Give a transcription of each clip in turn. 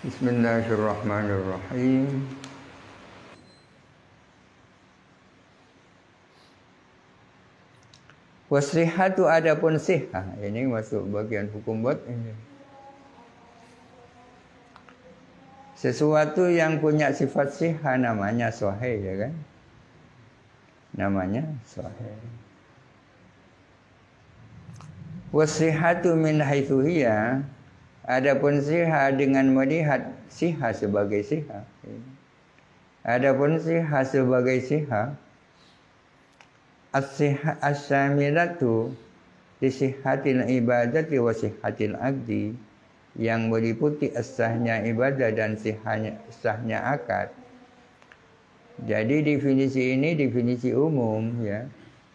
Bismillahirrahmanirrahim. Wasrihatu adapun sihah, ini masuk bagian hukum buat ini. Sesuatu yang punya sifat sihah namanya sahih, ya kan? Namanya sahih. Wasrihatu min haitsu hiya, adapun sihah dengan melihat sihah sebagai sihah. Adapun sihah sebagai sihah, as-sihah as-syamilatu li sihhatil ibadati wa sihhatil aqdi, yang meliputi sahnya ibadah dan sahnya akad. Jadi definisi ini definisi umum, ya.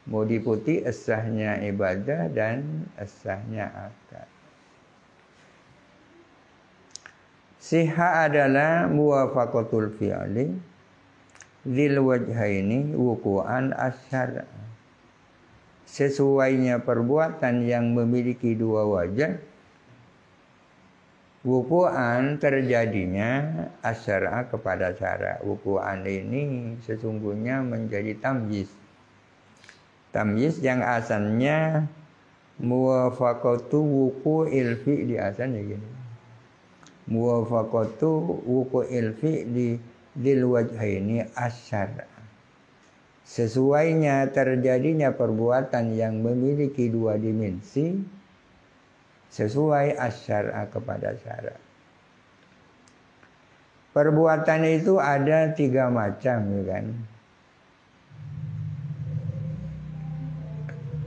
Meliputi sahnya ibadah dan sahnya akad. Sihah adalah muwafaqatul fi'li dzil wajhaini wuqu'an asyara. Sesuainya perbuatan yang memiliki dua wajah, wuqu'an terjadinya asyara kepada syara. Wuqu'an ini sesungguhnya menjadi tamyiz. Tamyiz yang asalnya muwafaqatu wuqu'il fi'li, asalnya gini. Muwafaqatu wuqu'il fi'li dzil wajhaini asyara. Sesuainya terjadinya perbuatan yang memiliki dua dimensi sesuai asyara kepada syara. Perbuatan itu ada 3 macam, ya kan?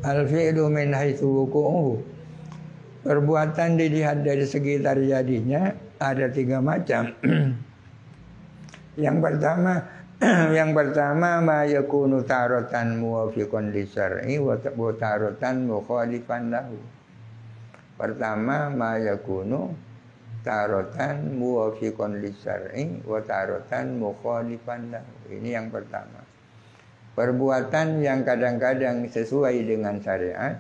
Al-fi'lu min haitsu wuqu'uhu. Perbuatan dilihat dari segi terjadinya ada 3 macam. Yang pertama ma yakunu taratan muwafiqan li syar'i wa taratan mukhalifan lahu. Pertama ma yakunu taratan muwafiqan li syar'i wa taratan mukhalifan lahu. Ini yang pertama. Perbuatan yang kadang-kadang sesuai dengan syariat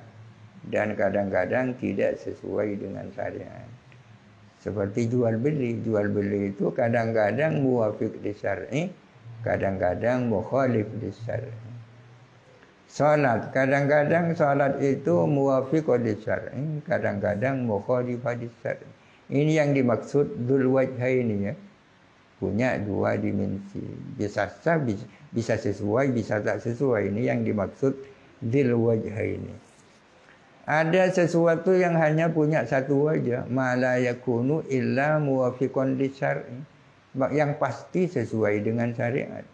dan kadang-kadang tidak sesuai dengan syariat. Seperti jual beli. Jual beli itu kadang-kadang muwafiq li syar'i, kadang-kadang mukhalif li syar'i. Salat, kadang-kadang salat itu muwafiq li syar'i, kadang-kadang mukhalif li syar'i. Ini yang dimaksud dzul wajhaini, ya. Punya 2 dimensi. Bisa sah, bisa sesuai, bisa tak sesuai. Ini yang dimaksud dzul wajhaini. Ada sesuatu yang hanya punya 1 wajah, ma la yakunu illa muwafiqan li syar'i, yang pasti sesuai dengan syariat.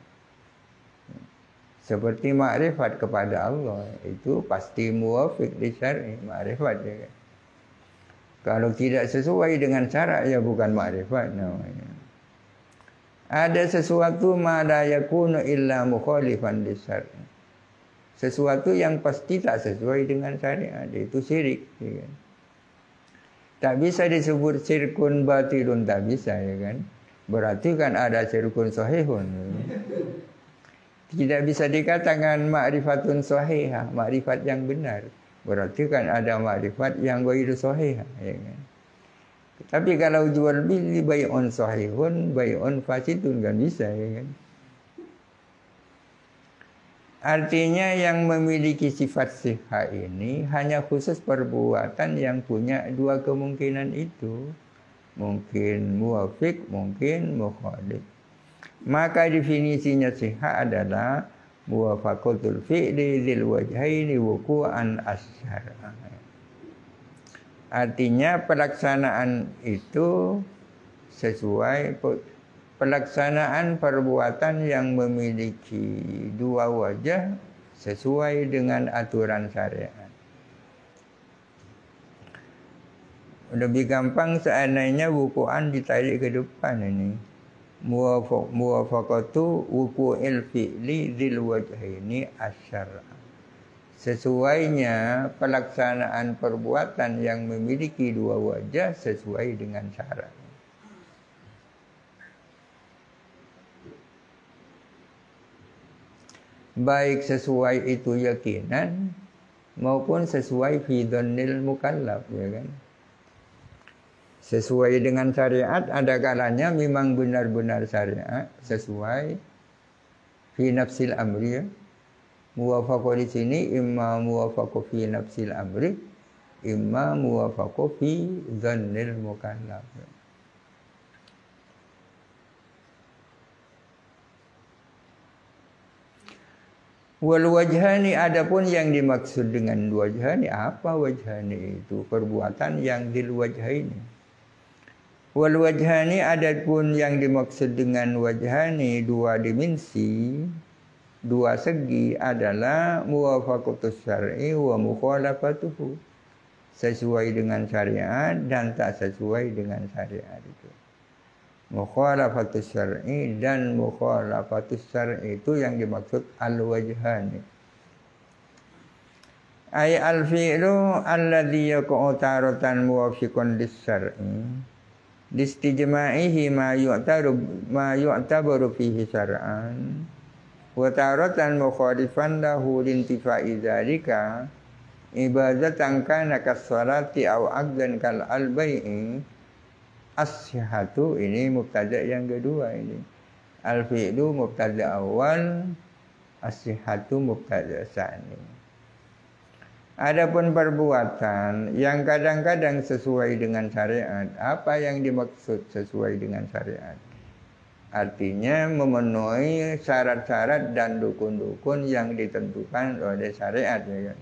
Seperti makrifat kepada Allah, itu pasti muwafiq li syar'i, makrifat, ya kan? Kalau tidak sesuai dengan syarat, ya bukan makrifat namanya. Ada sesuatu ma la yakunu illa mukhalifan li syar'i, sesuatu yang pasti tak sesuai dengan syariat, itu syirik, ya kan? Tak bisa disebut syirkun batilun, tak bisa, ya kan? Berarti kan ada syirkun sahihun. Tidak bisa dikatakan ma'rifatun sahihah, makrifat yang benar. Berarti kan ada makrifat yang ghairu sahihah, ya kan? Tapi kalau jual beli bai'un sahihun, bai'un fasidun, kan bisa, ya kan? Artinya yang memiliki sifat sihah ini hanya khusus perbuatan yang punya 2 kemungkinan itu. Mungkin muwafiq, mungkin mukhalif. Maka definisinya sihah adalah muwafaqatul fi'li dzil wajhaini wuqu'an asyara. Artinya pelaksanaan itu sesuai, pelaksanaan perbuatan yang memiliki 2 wajah sesuai dengan aturan syariat. Lebih gampang seandainya wuqu'an ditarik ke depan ini. Muwafaqatu wuqu'il fi'li dzil wajhaini asyara. Sesuainya pelaksanaan perbuatan yang memiliki 2 wajah sesuai dengan syarat. Baik sesuai itu yakinan maupun sesuai fi dhannil mukallaf, ya kan? Sesuai dengan syariat, ada kalanya memang benar-benar syariat sesuai fi nafsil amri. Muwafaqah di sini imma muwafaqah fi nafsil amri, imma muwafaqah fi dzannil mukallaf. Wal wajhani, adapun yang dimaksud dengan wajhani, apa wajhani itu? Perbuatan yang dil wajhaini. Wal wajhani, adapun yang dimaksud dengan wajhani, dua dimensi, dua segi, adalah muwafaqatus syar'i wa mukhalafatuhu, sesuai dengan syariat dan tak sesuai dengan syariat itu. Mukhalafatus syar'i dan mukhalafatus syar'i itu yang dimaksud al-wajhani. Ay al-fi'lu alladhi yaqa'u taratan muwafiqan lis-syar'i listijma'ihi ma yu'tabaru fihi syar'an wa taratan mukhalifan lahu lintifa'i dzalika ibadatan kana kas-salati aw aqdan kal al-bai'i. As-sihhatu ini mubtada yang kedua ini. Al-fi'lu mubtada awal, as-sihhatu mubtada tsani. Adapun perbuatan yang kadang-kadang sesuai dengan syariat, apa yang dimaksud sesuai dengan syariat? Artinya memenuhi syarat-syarat dan dukun-dukun yang ditentukan oleh syariat, ya kan?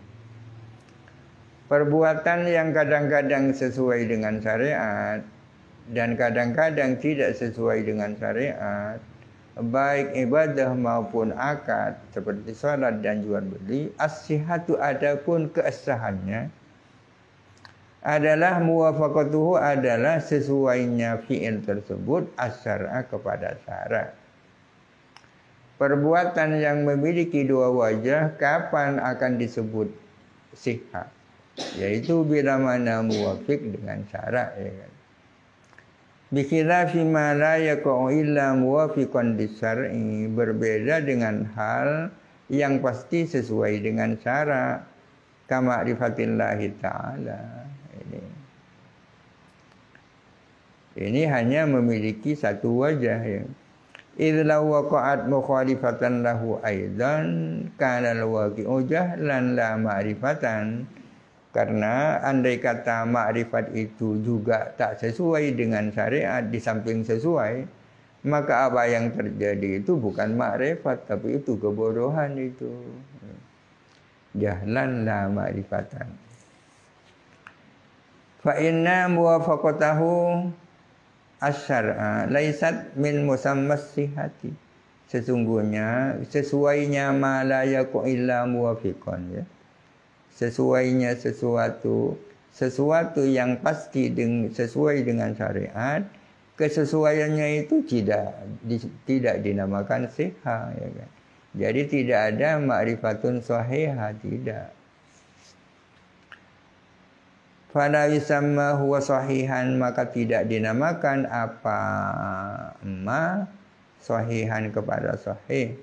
Perbuatan yang kadang-kadang sesuai dengan syariat dan kadang-kadang tidak sesuai dengan syariat, baik ibadah maupun akad seperti salat dan jual beli, as-sihhatu, adapun keasahannya adalah muwafaqatuhu, adalah sesuainya fi'il tersebut as-syar'a kepada syarak. Perbuatan yang memiliki dua wajah kapan akan disebut sihhat? Yaitu bila mana muwafiq dengan syarak, ya kan? Bikhilafi ma la yaqa'u illa muwafiqan lis-syar'i, berbeda dengan hal yang pasti sesuai dengan syarak, kama ma'rifatillahi ta'ala. Ini hanya memiliki satu wajah, ya. Idz law waqa'at mukhalifatan lahu aidan kana al-waqi'u jahlan la ma'rifatan. Karena andai kata ma'rifat itu juga tak sesuai dengan syariat, di samping sesuai, maka apa yang terjadi itu bukan ma'rifat, tapi itu kebodohan itu. Jahlan la ma'rifatan. Fa inna muwafaqatahu asy-syar'a laisat min musammas sihhati. Sesungguhnya sesuainya ma la yaqu illa muwafiqan, ya. Sesuainya sesuatu yang pasti sesuai dengan syariat, kesesuaiannya itu tidak dinamakan sihah, ya kan? Jadi tidak ada ma'rifatun sahihah, tidak. Fala yusamma huwa sahihan, maka tidak dinamakan apa sahihan kepada sahih.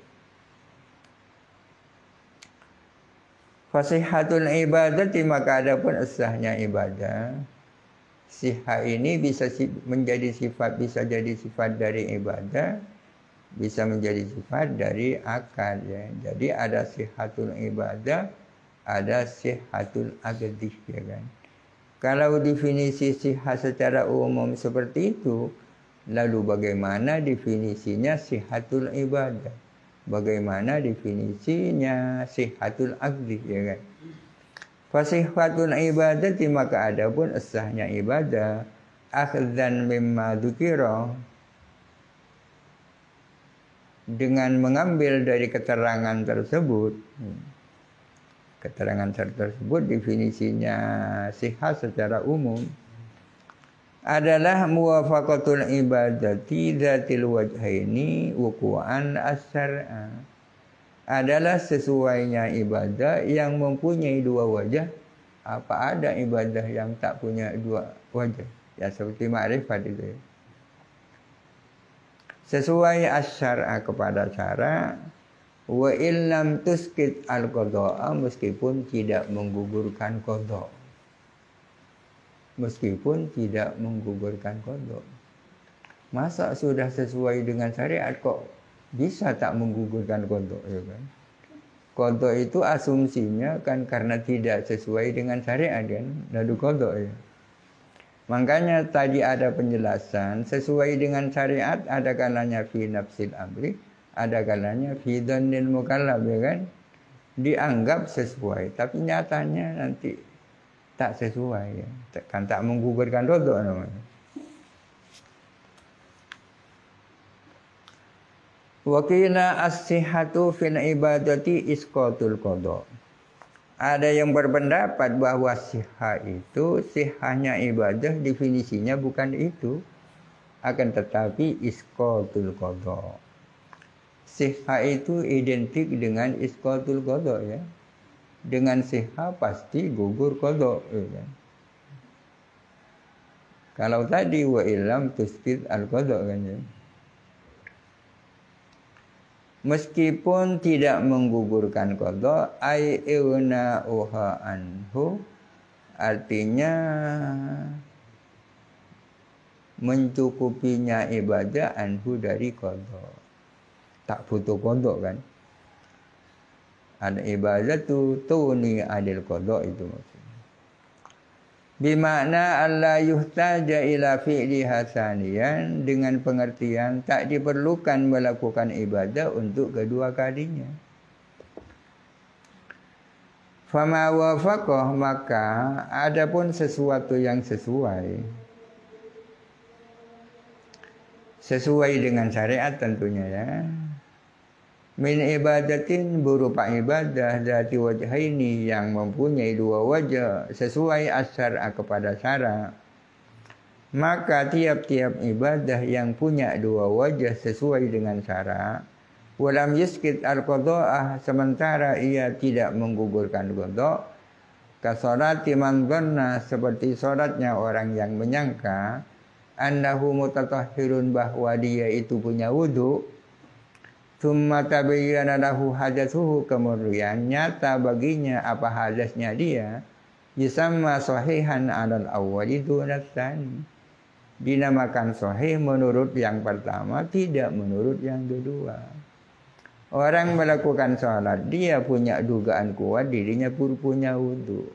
Fasihatul ibadati, maka adapun sahnya ibadah. Sihah ini bisa menjadi sifat, bisa jadi sifat dari ibadah, bisa menjadi sifat dari akad, ya. Jadi ada sihatul ibadah, ada sihatul aqdih, ya kan. Kalau definisi sihah secara umum seperti itu, lalu bagaimana definisinya sihatul ibadah? Bagaimana definisinya sihatul aqdih, ya kan? Fasihatul ibadati, maka adapun sahnya ibadah, akhdhan mimma dzukira, dengan mengambil dari keterangan tersebut. Keterangan tersebut definisinya sihah secara umum adalah muwafaqatul ibadati dzatil wajhaini wuqu'an as-syar'a, adalah sesuainya ibadah yang mempunyai dua wajah. Apa ada ibadah yang tak punya dua wajah? Ya seperti ma'rifat itu, ya. Sesuai as-syar'a kepada syara, wa illam tuskit al-qadha'a, meskipun tidak menggugurkan qadha. meskipun tidak menggugurkan qada. Masa sudah sesuai dengan syariat kok bisa tak menggugurkan qada, ya kan? Qada itu asumsinya kan karena tidak sesuai dengan syariat kan, lalu qada ya. Makanya tadi ada penjelasan sesuai dengan syariat, ada kalanya fi nafsil amri, ada kalanya fi dhannil mukallaf, ya kan? Dianggap sesuai, tapi nyatanya nanti tak sesuai ya. Kan tak menggugurkan qada namanya. Wa qila as-sihhatu fil ibadati isqatul qada. Ada yang berpendapat bahwa sihah itu, sihahnya ibadah definisinya bukan itu, akan tetapi isqatul qada. Sihah itu identik dengan isqatul qada ya. Dengan sihah pasti gugur qada ya kan? Kalau tadi wa illam tusqit al-qada kan ya. Meskipun tidak menggugurkan qada, ai iwna'uha anhu, artinya mencukupinya ibadah anhu dari qada. Tak butuh qada kan. Ada ibadah tu tuni adil qada itu maksudnya. Bimakna alla yuhtaja ila fi'li hasaniyan, dengan pengertian tak diperlukan melakukan ibadah untuk kedua kalinya. Fama wafaqah, maka adapun sesuatu yang sesuai dengan syariat tentunya ya. Min ibadatin, berupa ibadah dzati wajhaini, yang mempunyai dua wajah, sesuai asyara kepada syara. Maka tiap-tiap ibadah yang punya dua wajah sesuai dengan syara, walam yuskit al-qada'ah, sementara ia tidak menggugurkan qada, ka sholati man dhanna, seperti salatnya orang yang menyangka annahu mutatahhirun, bahwa dia itu punya wudu. Tsumma tabayyana lahu hadatsuhu, kemudian nyata baginya apa hadasnya dia, yusamma sahihan 'alal awwali dunat tsani, dinamakan sahih menurut yang pertama, tidak menurut yang kedua. Orang melakukan salat, dia punya dugaan kuat dirinya punya wudu.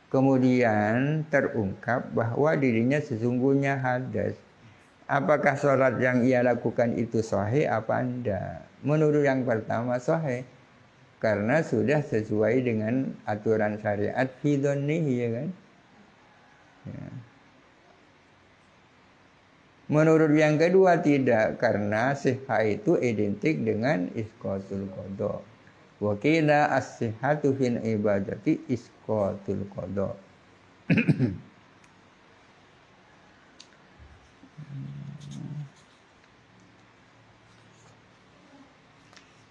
Kemudian terungkap bahwa dirinya sesungguhnya hadas. Apakah sholat yang ia lakukan itu sahih apa enggak? Menurut yang pertama sahih, karena sudah sesuai dengan aturan syariat fi dhannihi, ya kan? Ya. Menurut yang kedua tidak, karena sihah itu identik dengan isqatul qada. Wa qila as-sihhatu fil ibadati isqatul qada.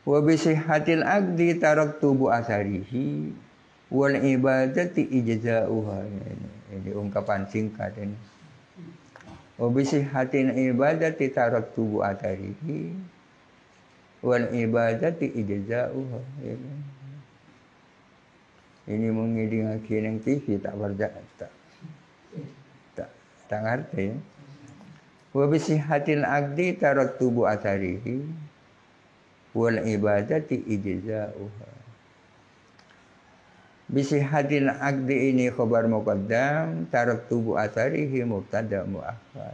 Wa bi sihhatil aqdi taraktu bu asarihi wal ibadati ijza'uha. Ini ungkapan singkat ini. Wa bi sihhatil ibadati taraktu bu asarihi wal ibadati ijza'uha. Ini mengiding yang TV tak ngerti ya. Wa bi sihhatil aqdi taraktu bu asarihi wal ibadati ijza'uha. Bisihhatil aqdi ini khabar muqaddam, taraktu bu atharihi mubtada muakhar.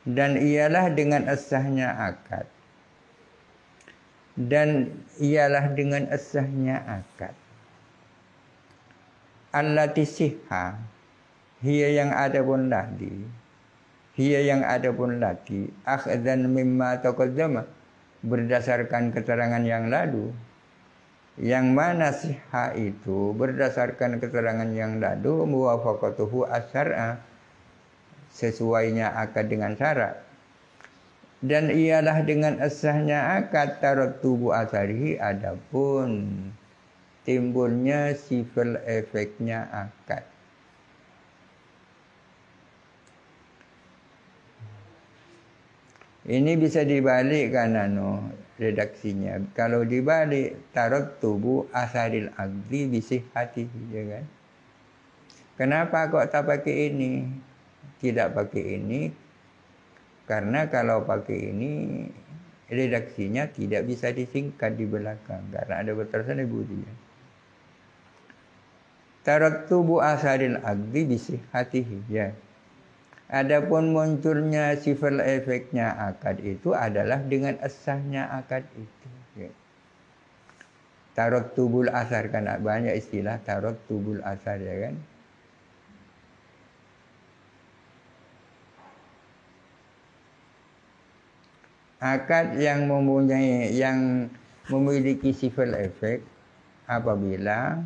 Dan ialah dengan as-sahnya akad. Allati sihha, hiya yang ada pun lati, akhdan mimma taqaddama, berdasarkan keterangan yang lalu, yang mana sihha itu berdasarkan keterangan yang lalu, muwafaqatuhu asyara, sesuainya akad dengan syarat. Dan ialah dengan as-sahnya akad taraktu bu atharihi, adapun timbulnya sifil efeknya akad. Ini bisa dibalikkan redaksinya. Kalau dibalik taraktu bu asaril aqdi bisihhatihi, ya kan? Kenapa kok tak pakai ini? Tidak pakai ini karena kalau pakai ini redaksinya tidak bisa disingkat di belakang karena ada batasan budi. Taraktu bu asaril aqdi bisihatihi, ya. Adapun munculnya sifat efeknya akad itu adalah dengan sahnya akad itu. Ya. Taraktu bul asar, kan banyak istilah taraktu bul asar, ya kan. Akad yang memiliki sifat efek apabila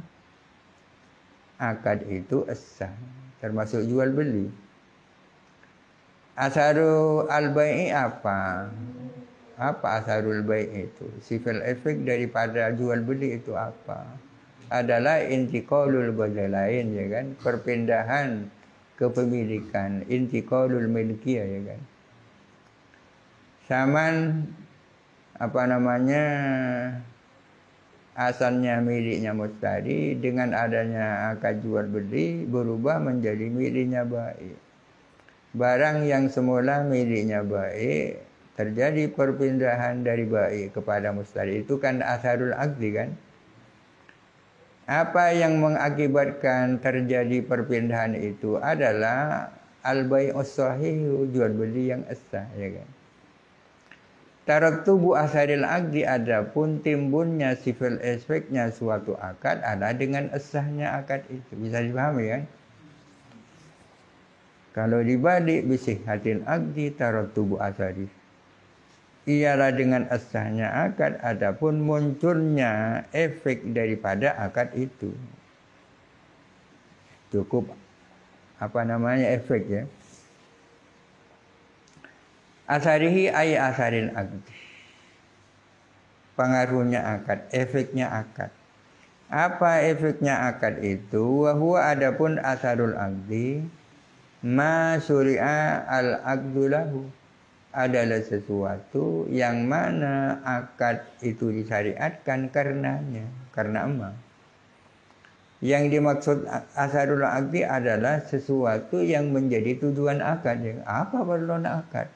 akad itu sah, termasuk jual beli. Asarul al-bai' apa? Apa asarul bai' itu? Sifat efek daripada jual beli itu apa? Adalah intiqalul badalain, ya kan? Perpindahan kepemilikan, intiqalul milkiyah, ya kan? Saman asalnya miliknya mustari, dengan adanya akad jual beli berubah menjadi miliknya baik. Barang yang semula miliknya baik terjadi perpindahan dari baik kepada mustari, itu kan asarul aqdi, kan? Apa yang mengakibatkan terjadi perpindahan itu adalah al-bai'us shahih, jual beli yang sah, ya kan? Taraktu bu asaril aqdi, adapun timbulnya sifat efeknya suatu akad adalah dengan sahnya akad itu. Bisa dipahami, kan? Kalau dibalik bisihatil aqdi taraktu bu asari, ialah dengan sahnya akad, adapun munculnya efek daripada akad itu. Cukup efek, ya. Asarihi ay asaril aqdi, pengaruhnya akad, efeknya akad. Apa efeknya akad itu? Wa huwa, adapun asarul aqdi, ma syuri'a al aqdu lahu, adalah sesuatu yang mana akad itu disyariatkan karenanya, karena emas. Yang dimaksud asarul aqdi adalah sesuatu yang menjadi tujuan akad. Apa perlu akad?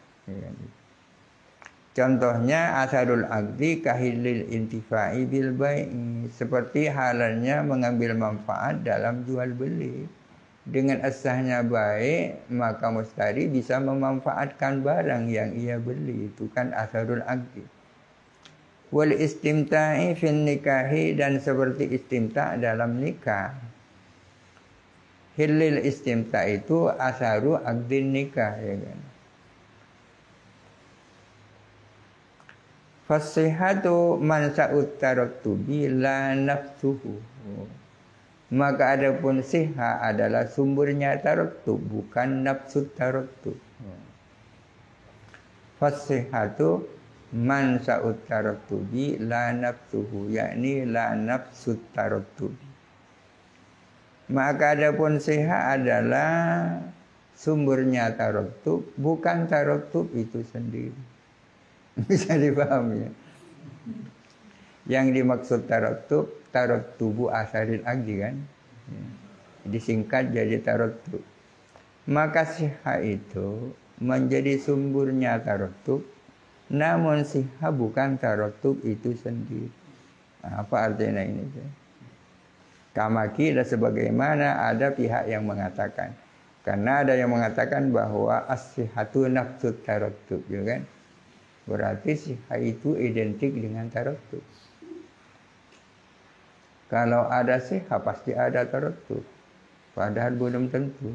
Contohnya asarul aqdi kahilil intifa'i bil bai'i, seperti halnya mengambil manfaat dalam jual beli. Dengan sahnya baik, maka mustari bisa memanfaatkan barang yang ia beli, itu kan asarul aqdi. Wal istimta'i fin nikahi, dan seperti istimta' dalam nikah. Hilil istimta' itu asaru aqdin nikah, ya kan? Fasihatu man sa'ut taraktubi la nafsuhu, maka adapun siha adalah sumbernya taraktub, bukan nafsu taraktub. Fasihatu man sa'ut taraktubi la nafsuhu, yakni la nafsu taraktubi. Maka adapun siha adalah sumbernya taraktub, bukan taraktub itu sendiri. Bisa dipahami, ya? Yang dimaksud taraktubu asaril aqdi, kan? Disingkat jadi taraktub. Maka siha itu menjadi sumbernya taraktub, namun siha bukan taraktub itu sendiri. Apa artinya ini? Kamaki dan sebagaimana ada pihak yang mengatakan, karena ada yang mengatakan bahwa as-sihatu nafsu taraktub, ya kan? Berarti siha itu identik dengan taraktub. Kalau ada siha pasti ada taraktub, padahal belum tentu.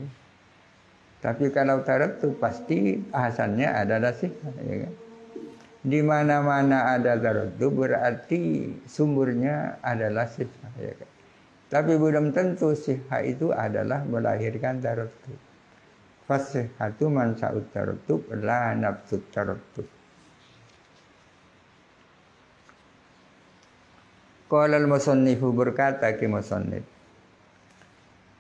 Tapi kalau taraktub pasti asalnya adalah siha, ya kan? Di mana-mana ada taraktub berarti sumbernya adalah siha, ya kan? Tapi belum tentu siha itu adalah melahirkan taraktub. Fasihatu man sa'ut taraktub la nafsu taraktub. Qala al-musannifu, berkata ki musannif,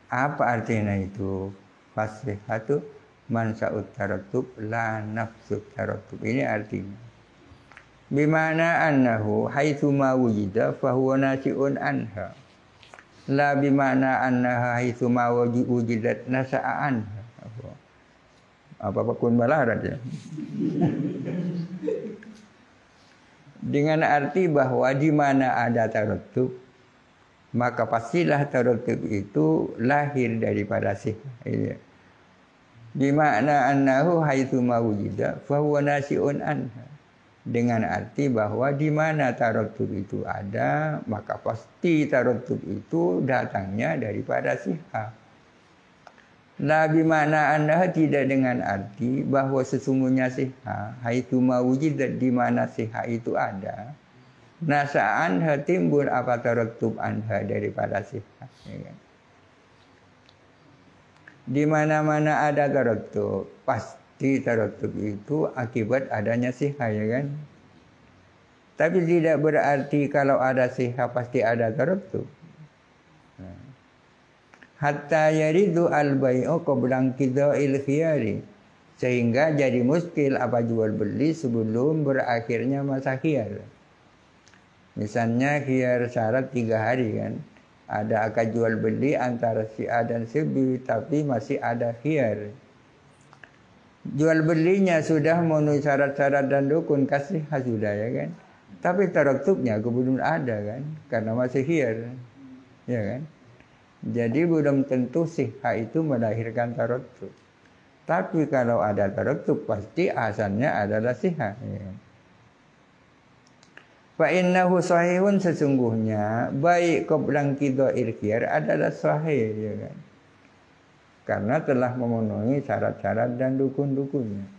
apa artinya itu? Fasihatu man sa'ut taraktub la nafsu taraktub. Ini artinya, bimana annahu haitsu ma wujida fa huwa nasi'un anha. La bimana annaha haitsu ma wujidat nasa'an. Apa pun balarat ya. Dengan arti bahwa di mana ada tarattub, maka pastilah tarattub itu lahir daripada sihah. Di makna annahu haitsu ma wujida fa huwa nasi'un anha. Dengan arti bahwa di mana tarattub itu ada, maka pasti tarattub itu datangnya daripada sihah. La bimana annaha, tidak dengan arti bahwa sesungguhnya sihah haitsu ma wujida, di mana sihah itu ada. Nasa'an timbul apa tarattub anha daripada sihah. Ya kan? Di mana-mana ada tarattub, pasti tarattub itu akibat adanya sihah, ya kan? Tapi tidak berarti kalau ada sihah pasti ada tarattub. Hatta yaridu al-bai'u qabla qida'il khiyari, sehingga jadi muskil apa jual beli sebelum berakhirnya masa khiyar. Misalnya khiyar syarat 3 hari kan. Ada akad jual beli antara si A dan si B, tapi masih ada khiyar. Jual belinya sudah memenuhi syarat-syarat dan rukun, kasih sudah, ya kan. Tapi tarattubnya belum ada kan, karena masih khiyar, ya kan. Jadi belum tentu sihah itu melahirkan tarattub. Tapi kalau ada tarattub pasti asalnya adalah sihah. Ya. Fa innahu sahihun, sesungguhnya baik qabla qida'il khiyar adalah sahih, ya kan? Karena telah memenuhi syarat-syarat dan dukun-dukunnya.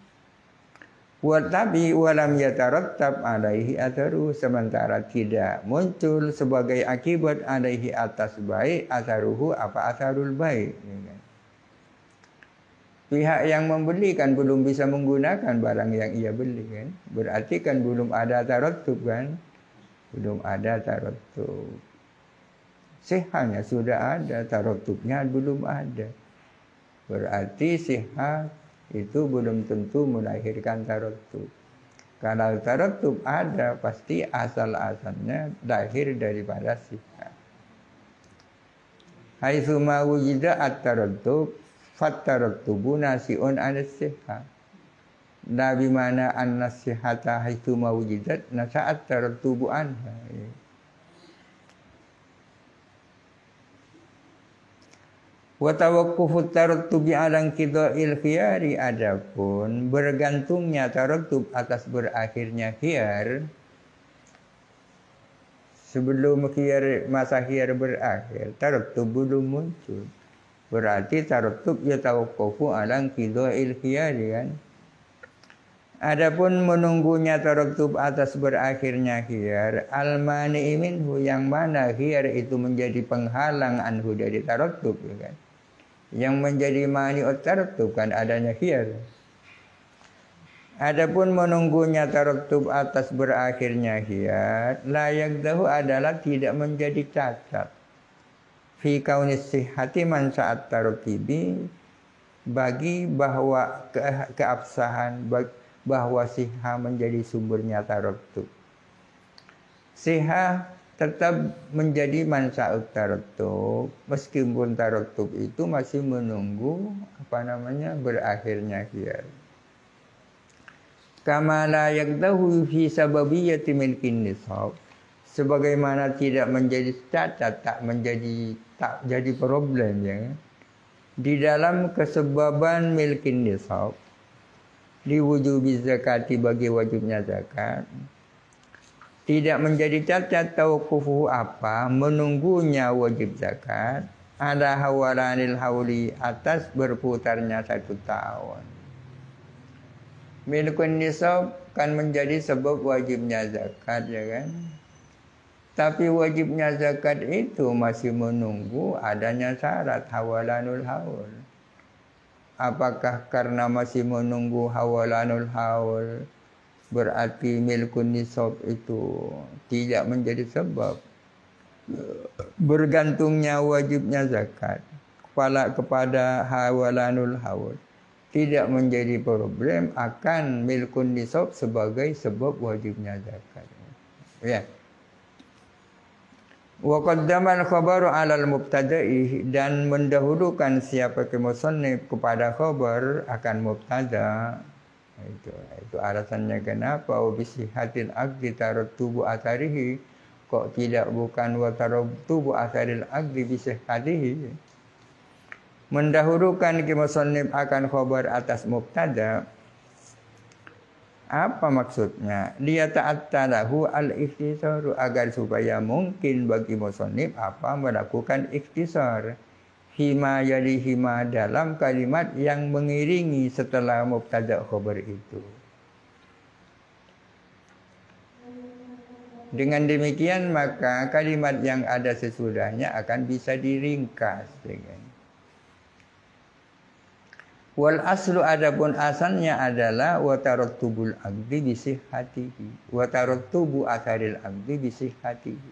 Tapi walam yatarattab alaihi atharu, sementara tidak muncul sebagai akibat alaihi atas baik atharuhu apa atharul baik, ya kan? Pihak yang membeli kan belum bisa menggunakan barang yang ia beli kan. Berarti kan belum ada tarattub kan. Belum ada tarattub. Sihahnya sudah ada, tarattubnya belum ada. Berarti sihah itu belum tentu melahirkan tarattub. Kalau tarattub ada, pasti asal-asalnya lahir daripada sihah. Haitsu ma wujida at-tarattub fat-tarattubu nasi'un 'ala sihah. La bimana an-nasihata haitsu ma wujidat nasa'at tarattubu anha. Wa tawaqqufu tarattubi 'ala qida'il khiyari, adapun bergantungnya tarattub atas berakhirnya khiyar, sebelum khiyar masa khiyar berakhir tarattub belum muncul. Berarti tarattub ya tawaqqafu 'ala qida'il khiyari kan. Adapun menunggunya tarattub atas berakhirnya khiyar, al-mani'i minhu, yang mana khiyar itu menjadi penghalang anhu dari tarattub, ya kan. Yang menjadi mani'ut tarattub kan adanya khiyar. Adapun menunggunya tarattub atas berakhirnya khiyar, la yaqdahu adalah tidak menjadi cacat. Fi kaunis sihhati man sa'at tarattibi, bagi bahwa keabsahan bahwa sihah menjadi sumbernya tarattub. Sihah tetap menjadi mansa'ut tarattub meskipun tarattub itu masih menunggu berakhirnya khiyar. Kama la yaqdahu fi sababiyyati milkin nisab, sebagaimana tidak menjadi cacat, tak jadi problem, ya, di dalam kesebaban milkin nisab, diwujubi zakati, bagi wajibnya zakat, tidak menjadi cacat tauqufu apa menunggunya wajib zakat, ada hawalanil hauli, atas berputarnya 1 tahun. Milkun nisab kan menjadi sebab wajibnya zakat, ya kan. Tapi wajibnya zakat itu masih menunggu adanya syarat hawalanul haul. Apakah karena masih menunggu hawalanul haul berarti milkun nisab itu tidak menjadi sebab bergantungnya wajibnya zakat kepada hawalanul haul, tidak menjadi problem akan milkun nisab sebagai sebab wajibnya zakat. Ya. Wa qaddama al-khabaru 'ala al-mubtada'i, dan mendahulukan siapa musannif kepada khabar akan mubtada. Itu alasannya kenapa bisihatil aqdi tarattubu atharihi, kok tidak bukan wa tarattubu atharil aqdi bisihatihi. Mendahulukan musannif akan khabar atas mubtada. Apa maksudnya? Dia ta'attalahu al-ikhtisaru, agar supaya mungkin bagi musannif melakukan ikhtisar hima yali hima, dalam kalimat yang mengiringi setelah mubtada khabar itu. Dengan demikian maka kalimat yang ada sesudahnya akan bisa diringkas dengan wal aslu, adapun asalnya adalah wa tarattubul aqdi bi sihhatihi, wa tarattubu atharil aqdi bi sihhatihi.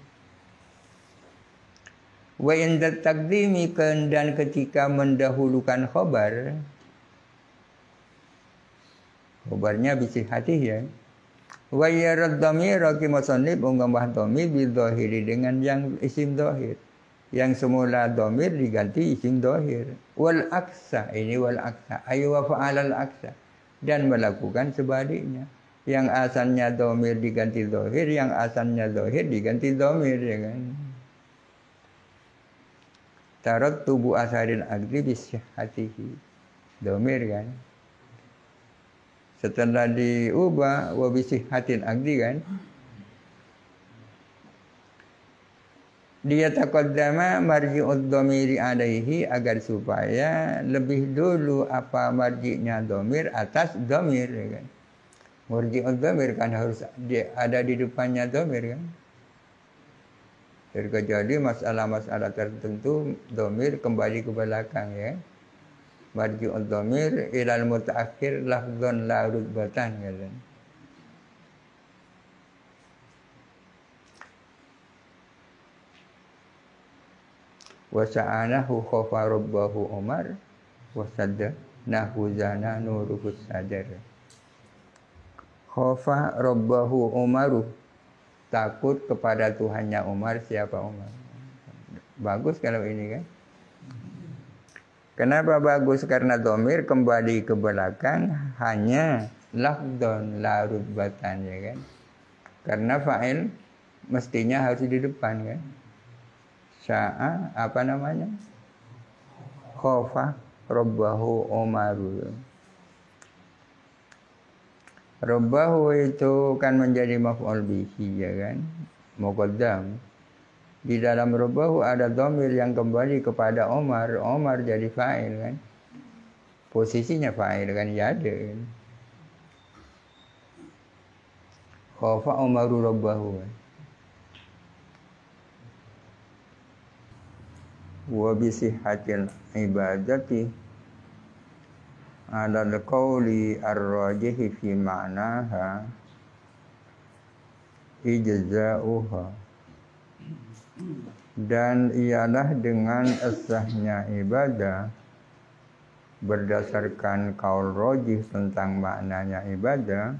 Wa inda taqdimi, dan ketika mendahulukan khabarnya bi sihhatihi ya. Wa yarad dhamir ki musannif menggambah dhamir bi dhahiri, dengan yang isim dhahir. Yang semula dhamir diganti isim dhahir. Wal aksa, ini wal aksa ayu wa fa'alal aksa, dan melakukan sebaliknya. Yang asalnya dhamir diganti dhahir, yang asalnya dhahir diganti dhamir, ya kan. Tarattubu atharil aqdi bi sihhatihi, dhamir kan. Setelah diubah wa bi sihhatil aqdi kan, dia taqaddama marji'ud dhamiri alaihi, agar supaya lebih dulu marji'nya dhamir atas dhamir, ya kan. Marji'ud dhamir kan harus ada di depannya dhamir kan. Terkecuali masalah-masalah tertentu dhamir kembali ke belakang, ya. Marji'ud dhamir ilal mutaakhir lafdhan la rutbatan, ya kan. Wa sa'anahu khafa rabbahu Umar wa saddanahu zana nuruhu sadar. Khafa rabbahu Umaru, takut kepada Tuhannya Umar. Siapa Umar? Bagus kalau ini kan. Kenapa bagus? Karena dhamir kembali ke belakang hanya lafdhan la rutbatan, ya kan. Karena fa'il mestinya harus di depan kan. Sya'a Khofa Rabbahu Umaru. Rabbahu itu kan menjadi maf'ul bihi, ya kan, muqaddam. Di dalam Rabbahu ada dhamir yang kembali kepada Umar. Umar jadi fa'il kan. Posisinya fa'il kan, ya ada. Khofa Umaru Rabbahu. Wa bisihhatil ibadati ala al-qawli ar-rajihi fi ma'naha ijza'uha, dan ialah dengan sahnya ibadah berdasarkan qaul rajih tentang maknanya ibadah.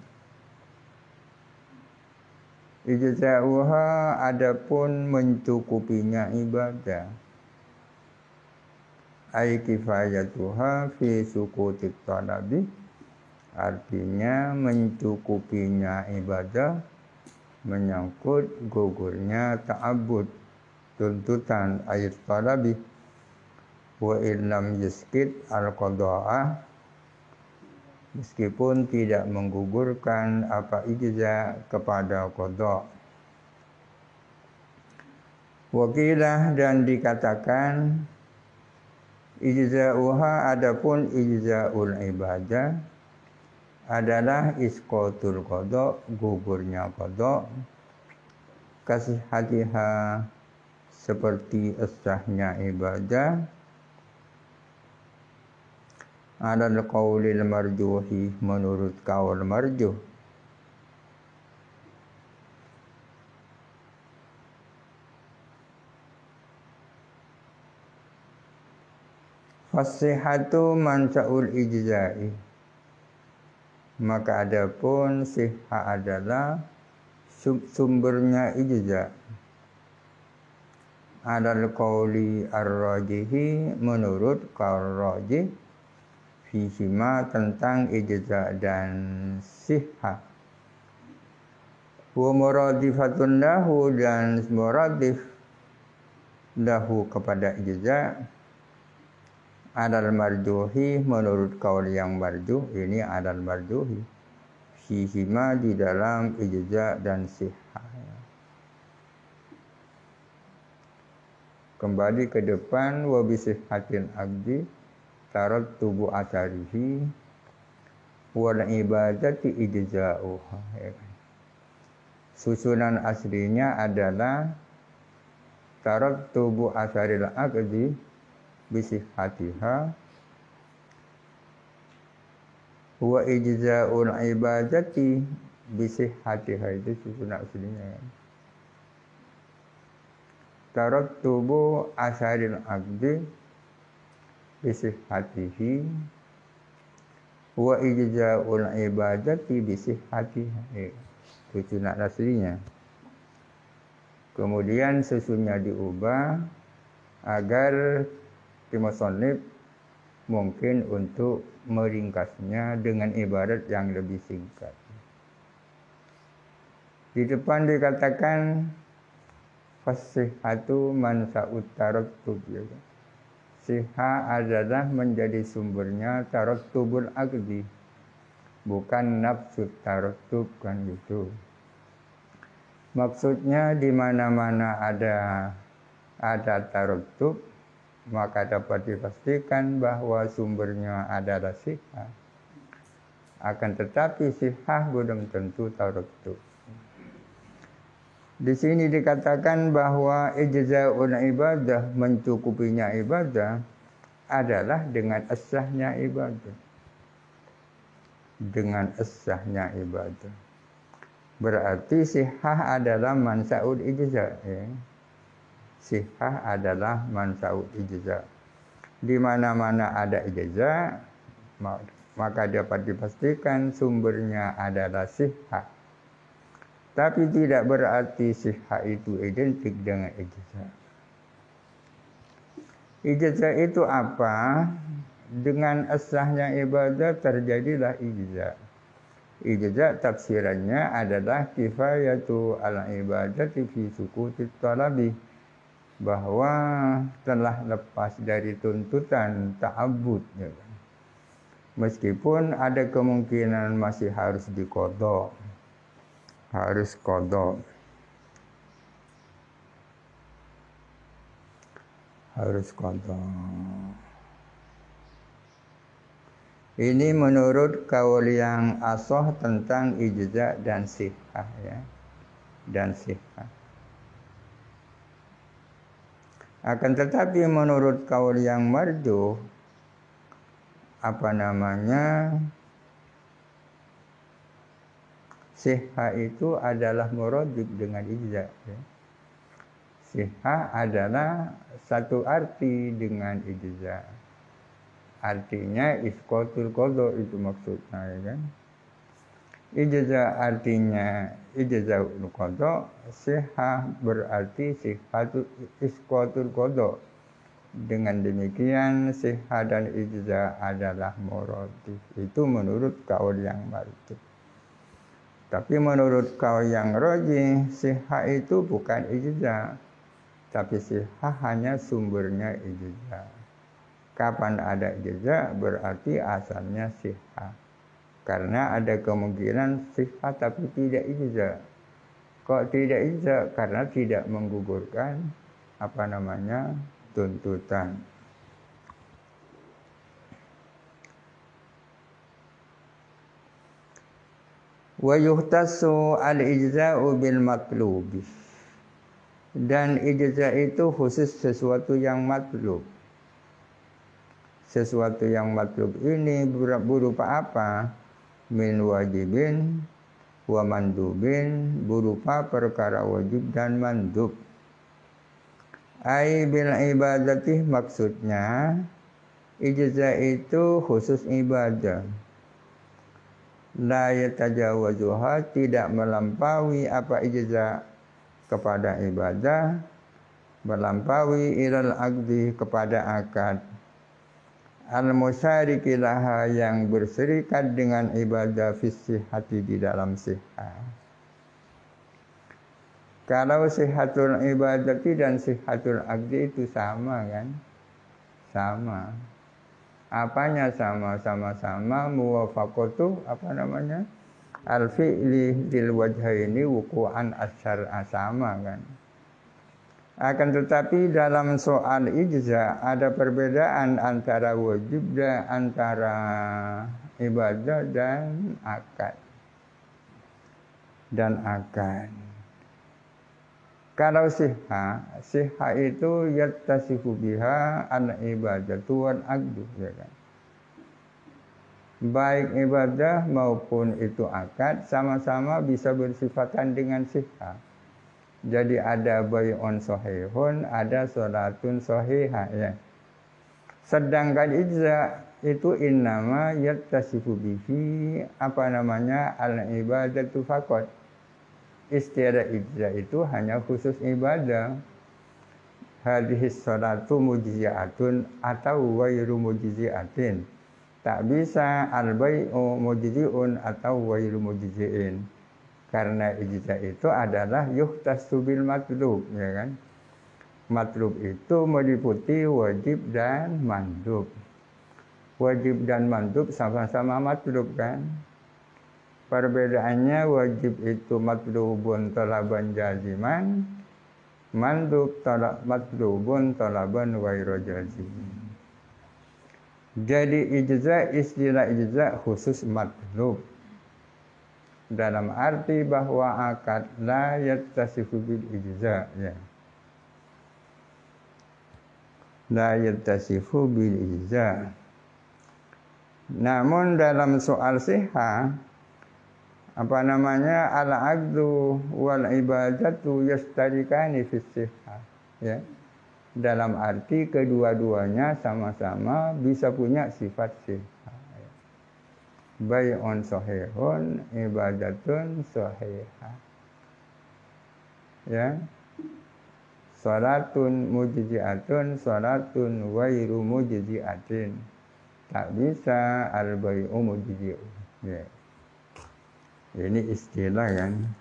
Ijza'uha, adapun mencukupinya ibadah. Ai kifayatuha fi sukutit talabi, artinya mencukupinya ibadah menyangkut gugurnya ta'abbud, tuntutan ayat talabi. Wa illam yuskit al-qada'ah, meskipun tidak menggugurkan ijza kepada qada'. Wakilah, dan dikatakan ijza'uha, adapun ijza'ul ibadah adalah isqatul qada', gugurnya qada', kasihatiha, seperti sahnya ibadah, alal qaulil marjuhi, menurut qaul marjuh. Fasihatu mansa'ul ijza'i, maka adapun sihha adalah sumbernya ijza'. Adal qauli ar-rajihi menurut qaul rajih fihima tentang ijza dan sihah. Wa muradifatun lahu dan muradif lahu kepada ijza adal marjuhi menurut qaul yang marjuh, ini adal marjuhi fihima di dalam ijza dan sihah. Kembali ke depan wa bisihhatil abdi tarat tubuh asarihi wal ibadati ijza'uha. Susunan aslinya adalah tarat tubuh asaril abdi bisihhatiha wa ijza'ul ibadati bisihhatiha. Itu susunan aslinya. Tarat tubuh asaril abdi bisihhatihi wa ijza'ul ibadati bisihhatiha. Itu sunnah aslinya. Kemudian susunnya diubah agar musannif mungkin untuk meringkasnya dengan ibarat yang lebih singkat. Di depan dikatakan fasihhatu man sa'ut tarattub. Sihah adalah menjadi sumbernya tarattubul aqdi, bukan nafsu tarattub, kan gitu. Maksudnya di mana-mana ada tarattub, maka dapat dipastikan bahwa sumbernya adalah sihah. Akan tetapi sihah belum tentu tarattub. Di sini dikatakan bahwa ijza'ul ibadah, mencukupinya ibadah adalah dengan as-sahnya ibadah. Dengan as-sahnya ibadah. Berarti sihah adalah mansa'ul ijza'. Ya. Sihah adalah mansa'ul ijza'. Di mana-mana ada ijza', maka dapat dipastikan sumbernya adalah sihah. Tapi tidak berarti sihah itu identik dengan ijza. Ijza itu apa? Dengan as-sahnya ibadah terjadilah ijza. Ijza tafsirannya adalah kifayatu al-ibadati fi sukutit talabi, bahwa telah lepas dari tuntutan ta'abbud. Meskipun ada kemungkinan masih harus diqadha. Harus qadha. Harus qadha. Ini menurut kaul yang ashah tentang ijza dan sihah, ya. Dan sihah. Akan tetapi menurut kaul yang marjuh, sihah itu adalah muradif dengan ijza. Ya. Sihah adalah satu arti dengan ijza. Artinya isqatul qadha, itu maksudnya, ya kan. Ijza artinya ijzaul qadha, sihah berarti sihatu isqatul qadha. Dengan demikian sihah dan ijza adalah muradif. Itu menurut kaul yang marjuh. Tapi menurut kaul yang rajih, sihah itu bukan ijza, tapi sihah hanya sumbernya ijza. Kapan ada ijza berarti asalnya sihah. Karena ada kemungkinan sihah tapi tidak ijza. Kok tidak ijza? Karena tidak menggugurkan tuntutan. Wa yuhtassu al-ijza'u bil matlubi. Dan ijza itu khusus sesuatu yang matlub. Sesuatu yang matlub ini berupa apa? Min wajibin wa mandubin, berupa perkara wajib dan mandub. Ai bil ibadati, maksudnya ijza itu khusus ibadah. La yatajawazuha, tidak melampaui apa ijza kepada ibadah, melampaui ilal aqdi kepada akad, al-musyariki laha yang berserikat dengan ibadah fi sihhati di dalam sihah. Kalau sihhatul ibadati dan sihhatul aqdi itu sama kan? Sama. Apanya sama? Sama-sama muwafaqatu al-fi'li lil wajhaini wuqu'an asyar'a, sama kan? Akan tetapi dalam soal ijza ada perbedaan antara wajib dan antara ibadah dan akad. Kalau sihha itu yattasifu biha al-ibadatu wal aqdu, ya kan? Baik ibadah maupun itu akad sama-sama bisa bersifatan dengan sihha. Jadi ada bai'un sahihun, ada salatun sahihah, ya. Sedangkan ijza itu innama yattasifu bihi al-ibadatu faqat. Istilah ijza itu hanya khusus ibadah. Hadhis salatu mujzi'atun atau ghairu mujzi'atin. Tak bisa al-bai'u mujzi'un atau ghairu mujzi'in. Karena ijza itu adalah yuhtasu bil matlub, ya kan? Matlub itu meliputi wajib dan mandub. Wajib dan mandub sama-sama matlub kan? Perbedaannya wajib itu matlubun talaban jaziman, mandub matlubun talaban ghairu jazimin. Jadi istilah ijza khusus matlub. Dalam arti bahwa akad la yattasifu bil ijza, ya. La yattasifu bil ijza. Namun dalam soal sihah al-aqdu wal ibadatu yastarikani fi sihah, ya. Dalam arti kedua-duanya sama-sama bisa punya sifat sihah. Bai'un sahihun, ibadatun sahihah. Ya. Salatun mujzi'atun, salatun ghairu mujzi'atin. Tak bisa al-bai'u mujzi'un. Ya. Ini istilah kan.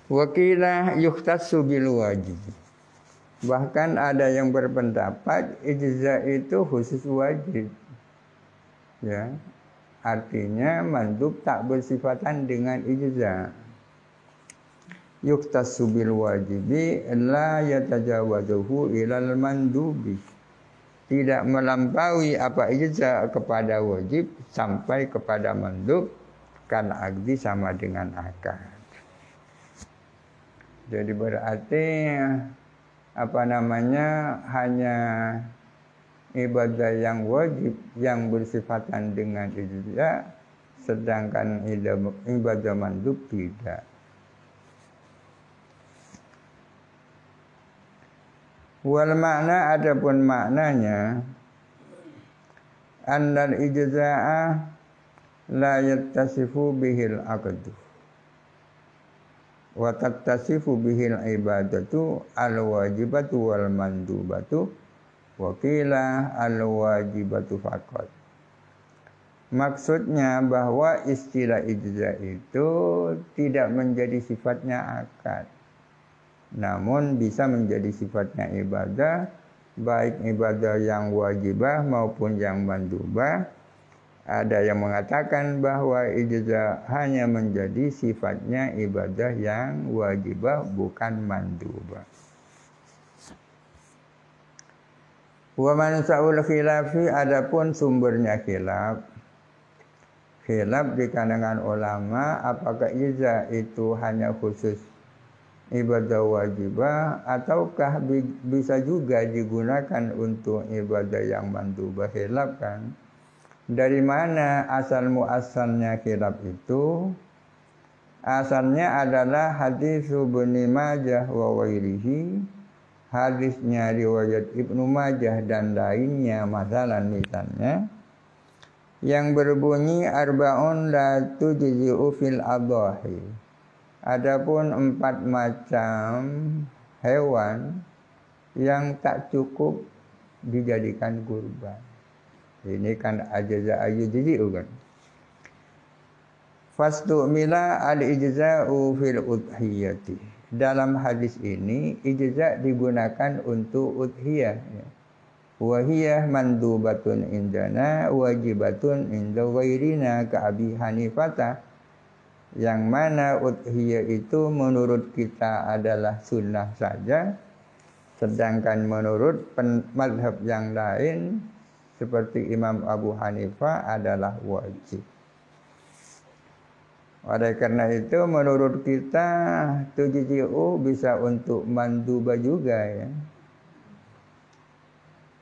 Wakilah yuhtassu bil wajib. Bahkan ada yang berpendapat ijza itu khusus wajib. Ya. Artinya mandub tak bersifatan dengan ijza. Yuhtassu bil wajibi la yatajawazuhu ilal mandubi. Tidak melampaui apa ijza kepada wajib sampai kepada mandub, karena aqdi sama dengan akad. Jadi berarti hanya ibadah yang wajib yang bersifatan dengan ijza, sedangkan ibadah mandub tidak. Wal makna, adapun maknanya, annal ijza'a la yattasifu bihil aqdu wa tattasifu bihil ibadatu al wajibatu wal mandubatu wa qila al wajibatu faqat. Maksudnya bahwa istilah ijza itu tidak menjadi sifatnya akad, namun bisa menjadi sifatnya ibadah, baik ibadah yang wajibah maupun yang mandubah. Ada yang mengatakan bahwa ijza hanya menjadi sifatnya ibadah yang wajibah, bukan mandubah. Wa man sa'ul khilafi, adapun sumbernya khilaf di kalangan ulama, apakah ijza itu hanya khusus ibadah wajibah ataukah bisa juga digunakan untuk ibadah yang mandubah. Khilaf kan. Dari mana asal muasalnya khilaf itu? Asalnya adalah hadis Ibnu Majah wa ghairihi, hadisnya riwayat Ibnu Majah dan lainnya, misalnya yang berbunyi arba'un la tujzi'u fil adhahi. Adapun 4 macam hewan yang tak cukup dijadikan kurban. Ini kan ajza ayujzi'u kan. Fastu'mila al-ijza'u fil udhiyati. Dalam hadis ini ijza' digunakan untuk udhiyah. Wahiyah mandubatun indana wajibatun inda ghairina ka Abi Hanifah. Yang mana udhiyah itu menurut kita adalah sunnah saja, sedangkan menurut mazhab yang lain seperti Imam Abu Hanifah adalah wajib. Oleh karena itu menurut kita tujzi'u bisa untuk manduba juga ya.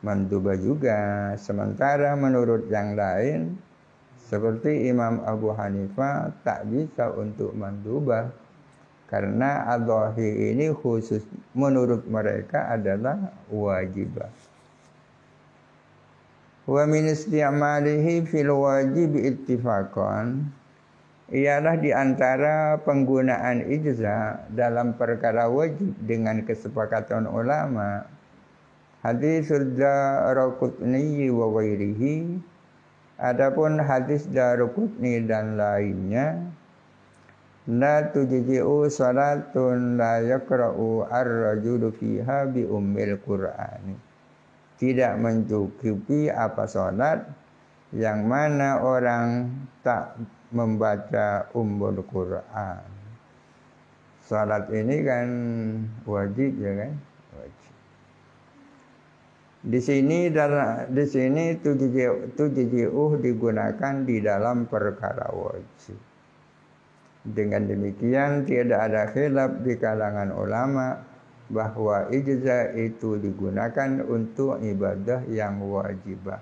Manduba juga. Sementara menurut yang lain seperti Imam Abu Hanifah tak bisa untuk manduba. Karena adhahi ini khusus menurut mereka adalah wajibah. Wa min isti'malihi fil wajib ittifaqan, ialah di antara penggunaan ijza dalam perkara wajib dengan kesepakatan ulama. Hadis Daraqutni wa ghairihi, adapun hadis Daraqutni dan lainnya, la tujzi'u salatun la yaqra'u ar-rajulu fiha bi ummil qur'ani. Tidak mencukupi apa salat yang mana orang tak membaca ummul Quran. Salat ini kan wajib ya kan? Wajib. Di sini tujzi'u digunakan di dalam perkara wajib. Dengan demikian tidak ada khilaf di kalangan ulama bahwa ijza itu digunakan untuk ibadah yang wajibah.